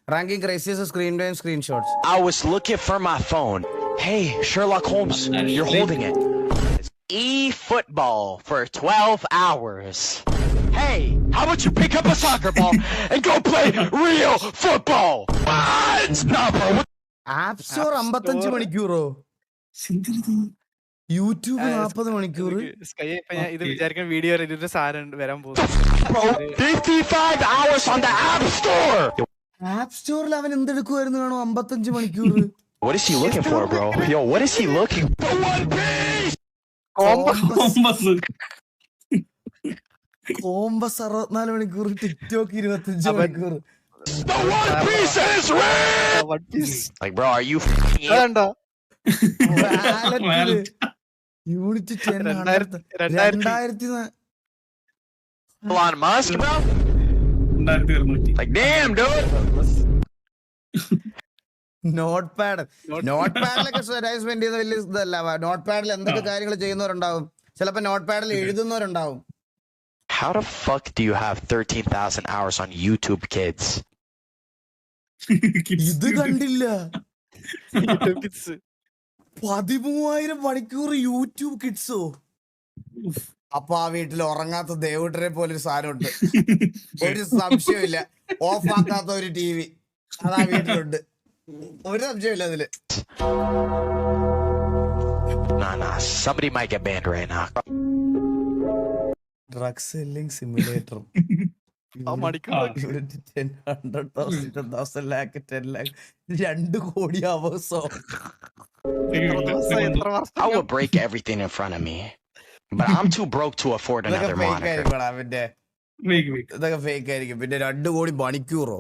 Ranking crisis, screen time, screenshots. I was looking for my phone. Hey, Sherlock Holmes, you're holding it. E-football for 12 hours. Hey, how about you pick up a soccer ball and go play real football? What? Nah, bro. App Store 55 മണിക്കൂറോ? YouTube 40 മണിക്കൂർ. ഇത് വിചാരിക്കാൻ video ഇതിന്റെ സാധനം വരാൻ പോകുന്നു. Bro, 55 hours on the App Store. App സ്റ്റോറിൽ അവൻ എന്തെടുക്കുമായിരുന്നു കാണോ 55 മണിക്കൂർ. What is he looking for, bro? Yo, what is he looking for? One Piece! Compass 64 മണിക്കൂർ, ടിക്ടോക്ക് 25 മണിക്കൂർ. The One Piece is real! Like, bro, are you unit 2000 Elon Musk, bro? Like, damn, dude. Note പാഡിലൊക്കെ spend ചെയ്യുന്ന വലിയ ഇതല്ല. Note പാഡിൽ എന്തൊക്കെ കാര്യങ്ങൾ ചെയ്യുന്നവരുണ്ടാവും, ചിലപ്പോ നോട്ട് പാഡിൽ എഴുതുന്നവരുണ്ടാവും. How the fuck do you have 13,000 hours on YouTube, kids? ഇത് കണ്ടില്ല, 13,000 മണിക്കൂർ യൂട്യൂബ് കിഡ്സോ. അപ്പൊ ആ വീട്ടിൽ ഉറങ്ങാത്ത ദേവുട്ടരെ പോലൊരു സാധനമുണ്ട്, ഒരു സംശയമില്ല. ഓഫ് ആക്കാത്ത ഒരു TV അതാ വീട്ടിലുണ്ട്, ഒരു സംശയമില്ല അതില്. Nah, somebody might get banned right now. Drug selling simulator 2 കോടി അവേഴ്സോ. I would break everything in front of me, but I'm too broke to afford another monitor. ഇതൊക്കെ ഫേക്ക് ആയിരിക്കും. പിന്നെ 2 കോടി മണിക്കൂറോ?